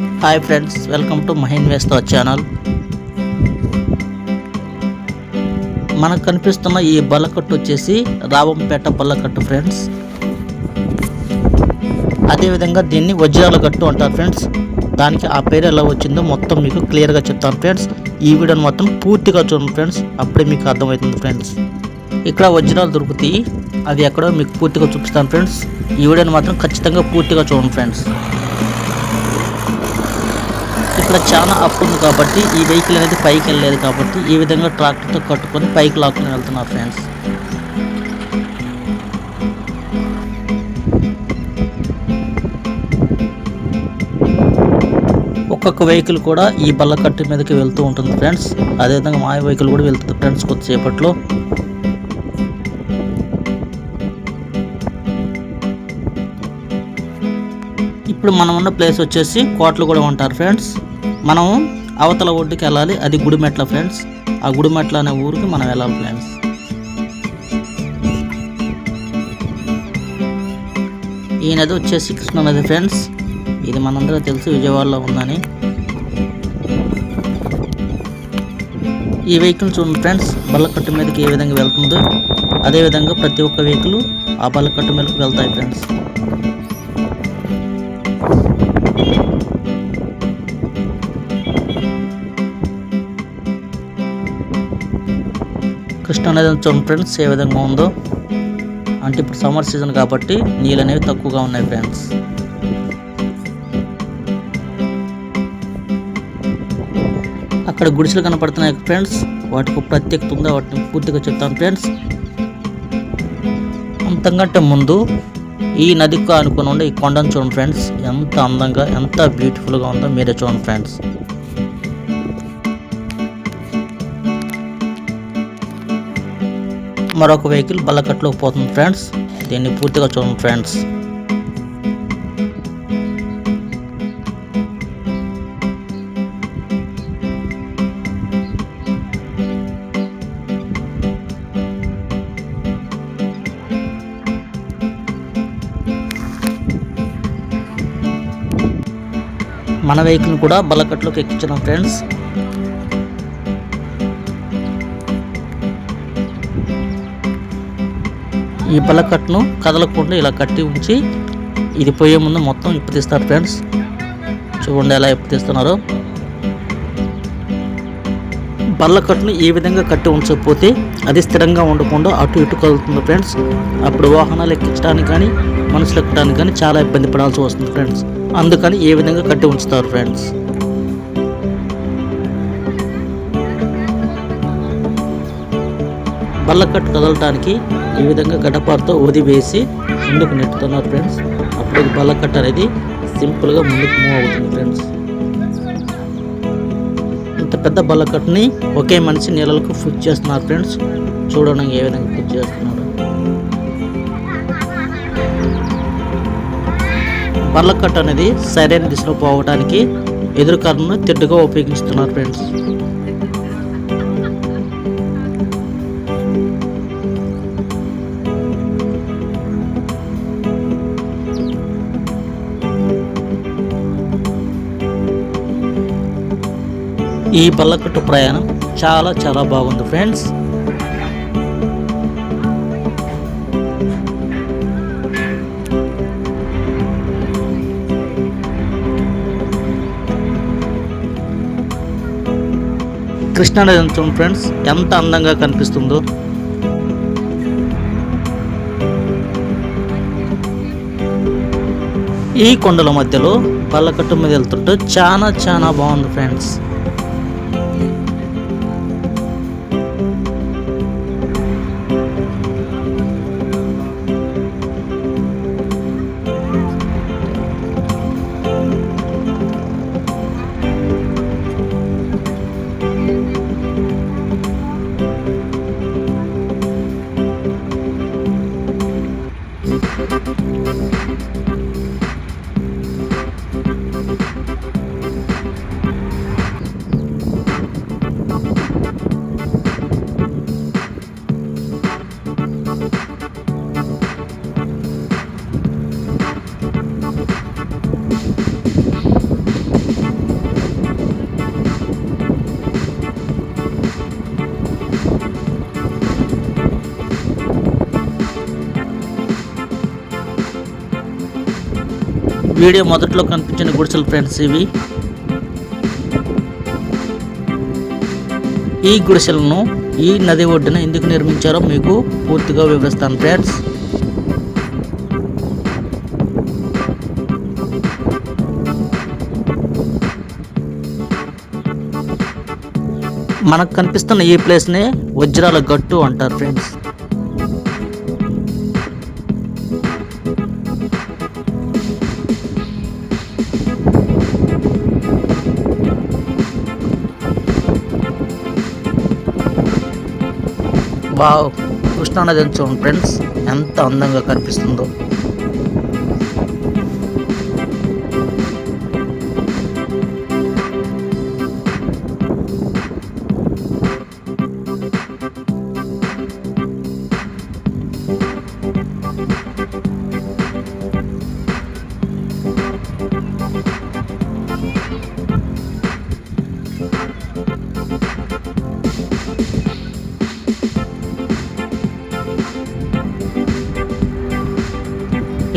Hi friends, welcome to మహిన్వేస్తో channel. మనకు కనిపిస్తున్న ఈ బల్లకట్టు వచ్చేసి రావంపేట బల్లకట్టు ఫ్రెండ్స్. అదేవిధంగా దీన్ని వజ్రాల గట్టు అంటారు ఫ్రెండ్స్. దానికి ఆ పేరు ఎలా వచ్చిందో మొత్తం మీకు క్లియర్గా చెప్తాను ఫ్రెండ్స్. ఈ వీడియోని మొత్తం పూర్తిగా చూడండి ఫ్రెండ్స్, అప్పుడే మీకు అర్థమవుతుంది ఫ్రెండ్స్. ఇక్కడ వజ్రాలు దొరుకుతాయి, అవి ఎక్కడో మీకు పూర్తిగా చూపిస్తాను ఫ్రెండ్స్. ఈ వీడియోని మాత్రం ఖచ్చితంగా పూర్తిగా చూడండి ఫ్రెండ్స్. ఇక్కడ చాలా అప్పు ఉంది కాబట్టి ఈ వెహికల్ అనేది పైకి వెళ్ళలేదు కాబట్టి ఈ విధంగా ట్రాక్టర్తో కట్టుకొని పైకి లాక్కుని వెళ్తున్నారు ఫ్రెండ్స్. ఒక్కొక్క వెహికల్ కూడా ఈ బల్లకట్టు మీదకి వెళ్తూ ఉంటుంది ఫ్రెండ్స్. అదేవిధంగా మా వెహికల్ కూడా వెళ్తుంది ఫ్రెండ్స్ కొద్దిసేపట్లో. ఇప్పుడు మనం ఉన్న ప్లేస్ వచ్చేసి కోటలు కూడా ఉంటారు ఫ్రెండ్స్. మనం అవతల ఒడ్డుకి వెళ్ళాలి, అది గుడిమెట్ల ఫ్రెండ్స్. ఆ గుడిమెట్ల అనే ఊరికి మనం వెళ్ళాలి ఫ్రెండ్స్. ఈ నది వచ్చేసి కృష్ణా నది ఫ్రెండ్స్. ఇది మనందరూ తెలుసు విజయవాడలో ఉందని. ఈ వెహికల్ చూడండి ఫ్రెండ్స్, బల్లకట్టు మీదకి ఏ విధంగా వెళ్తుందో అదేవిధంగా ప్రతి ఒక్క వెహికల్ ఆ బల్లకట్టు మీదకి వెళ్తాయి ఫ్రెండ్స్. కృష్ణా నది చూడండి ఫ్రెండ్స్ ఏ విధంగా ఉందో. అంటే ఇప్పుడు సమ్మర్ సీజన్ కాబట్టి నీళ్ళు అనేవి తక్కువగా ఉన్నాయి ఫ్రెండ్స్. అక్కడ గుడిసెలు కనపడుతున్నాయి ఫ్రెండ్స్, వాటికి ప్రత్యేకత ఉందో వాటిని పూర్తిగా చెప్తాను ఫ్రెండ్స్. అంతకంటే ముందు ఈ నదికి అనుకుని ఉండే ఈ కొండను చూడండి ఫ్రెండ్స్, ఎంత అందంగా ఎంత బ్యూటిఫుల్గా ఉందో మీరే చూడండి ఫ్రెండ్స్. మరొక వెహికల్ బల్లకట్టులోకి పోతుంది ఫ్రెండ్స్, దీన్ని పూర్తిగా చూడండి ఫ్రెండ్స్. మన వెహికల్ కూడా బల్లకట్టులోకి ఎక్కించినాం ఫ్రెండ్స్. ఈ బల్లకట్టును కదలకుండా ఇలా కట్టి ఉంచి ఇది పోయే ముందు మొత్తం ఇప్పు తీస్తారు ఫ్రెండ్స్. చూడండి ఎలా ఇప్పు తీస్తున్నారో. బల్లకట్టును ఈ విధంగా కట్టి ఉంచకపోతే అది స్థిరంగా ఉండకుండా అటు ఇటు కదులుతుంది ఫ్రెండ్స్. అప్పుడు వాహనాలు ఎక్కించడానికి కానీ మనుషులు ఎక్కడానికి కానీ చాలా ఇబ్బంది పడాల్సి వస్తుంది ఫ్రెండ్స్. అందుకని ఏ విధంగా కట్టి ఉంచుతారు ఫ్రెండ్స్. బల్లకట్టు కదలటానికి ఈ విధంగా గడ్డపారతో వదివేసి ముందుకు నెట్టుతున్నారు ఫ్రెండ్స్. అప్పుడు బల్లకట్టు అనేది సింపుల్గా ముందుకు మూవ్ అవుతుంది ఫ్రెండ్స్. ఇంత పెద్ద బల్లకట్టుని ఒకే మనిషి నీళ్ళకు ఫుడ్ చేస్తున్నారు ఫ్రెండ్స్. చూడండి ఏ విధంగా ఫుడ్ చేస్తున్నారు. బల్లకట్టు అనేది సరైన దిశలో పోవడానికి ఎదురు కర్రను తెడ్డుగా ఉపయోగిస్తున్నారు ఫ్రెండ్స్. ఈ బల్లకట్టు ప్రయాణం చాలా చాలా బాగుంది ఫ్రెండ్స్. కృష్ణా నది చూడండి ఫ్రెండ్స్ ఎంత అందంగా కనిపిస్తుందో. ఈ కొండల మధ్యలో బల్లకట్టు మీద వెళ్తుంటే చాలా చాలా బాగుంది ఫ్రెండ్స్. వీడియో మొదట్లో కనిపించిన గుడిసెలు ఫ్రెండ్స్ ఇవి. ఈ గుడిసెలను ఈ నది ఒడ్డున ఎందుకు నిర్మించారో మీకు పూర్తిగా వివరిస్తాను ఫ్రెండ్స్. మనకు కనిపిస్తున్న ఈ ప్లేస్నే వజ్రాల గట్టు అంటారు ఫ్రెండ్స్. వావ్, కృష్ణానది చూడండి ఫ్రెండ్స్ ఎంత అందంగా కనిపిస్తుందో.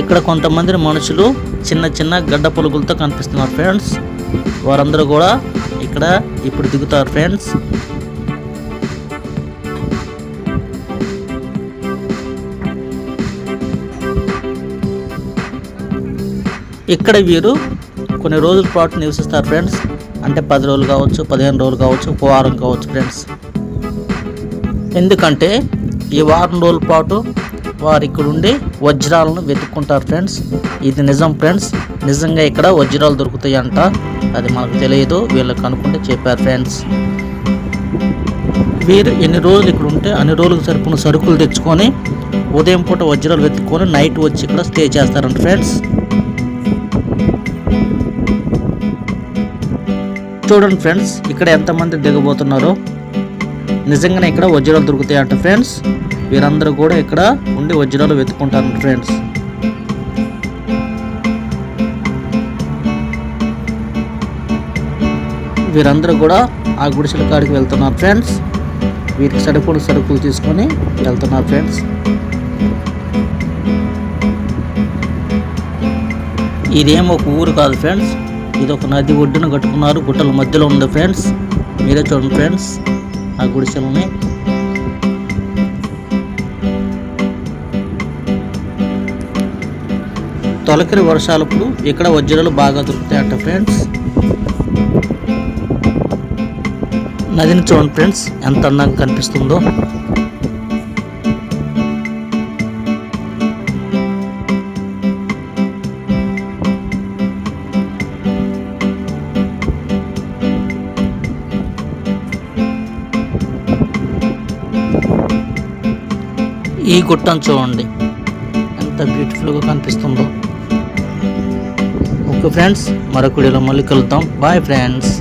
ఇక్కడ కొంతమంది మనుషులు చిన్న చిన్న గడ్డ పొలుగులతో కనిపిస్తున్నారు ఫ్రెండ్స్. వారందరూ కూడా ఇక్కడ ఇప్పుడు దిగుతారు ఫ్రెండ్స్. ఇక్కడ వీరు కొన్ని రోజుల పాటు నివసిస్తారు ఫ్రెండ్స్. అంటే 10 రోజులు కావచ్చు, 15 రోజులు కావచ్చు, ఒక వారం కావచ్చు ఫ్రెండ్స్. ఎందుకంటే ఈ వారం రోజుల పాటు వారు ఇక్కడ ఉండి వజ్రాలను వెతుక్కుంటారు ఫ్రెండ్స్. ఇది నిజం ఫ్రెండ్స్. నిజంగా ఇక్కడ వజ్రాలు దొరుకుతాయి అంట. అది మనకు తెలియదు, వీళ్ళకి కనుక్కుంటే చెప్పారు ఫ్రెండ్స్. వీరు ఎన్ని రోజులు ఇక్కడ ఉంటే అన్ని రోజులకు సరిపోయిన సరుకులు తెచ్చుకొని ఉదయం పూట వజ్రాలు వెతుక్కొని నైట్ వచ్చి ఇక్కడ స్టే చేస్తారంట ఫ్రెండ్స్. చూడండి ఫ్రెండ్స్ ఇక్కడ ఎంతమంది దిగబోతున్నారో. నిజంగానే ఇక్కడ వజ్రాలు దొరుకుతాయి అంట ఫ్రెండ్స్. వీరందరూ కూడా ఇక్కడ ఉండి వజ్రాలు వెతుక్కుంటారు ఫ్రెండ్స్. వీరందరూ కూడా ఆ గుడిసెల కాడికి వెళ్తున్నారు ఫ్రెండ్స్. వీరికి సరుకులు తీసుకొని వెళ్తున్నారు ఫ్రెండ్స్. ఇదేం ఒక ఊరు కాదు ఫ్రెండ్స్. ఇది ఒక నది ఒడ్డున కట్టుకున్నారు, గుట్టల మధ్యలో ఉంది ఫ్రెండ్స్. మీరే చూడండి ఫ్రెండ్స్ ఆ గుడిసెలని. తొలకరి వర్షాలప్పుడు ఇక్కడ వజ్రాలు బాగా దొరుకుతాయంట ఫ్రెండ్స్. నదిని చూడండి ఫ్రెండ్స్ ఎంత అందంగా కనిపిస్తుందో. ఈ గుట్టను చూడండి ఎంత బ్యూటిఫుల్గా కనిపిస్తుందో. ఓకే ఫ్రెండ్స్, మరొక వీడియోలో మళ్ళీ కలుద్దాం. Bye friends.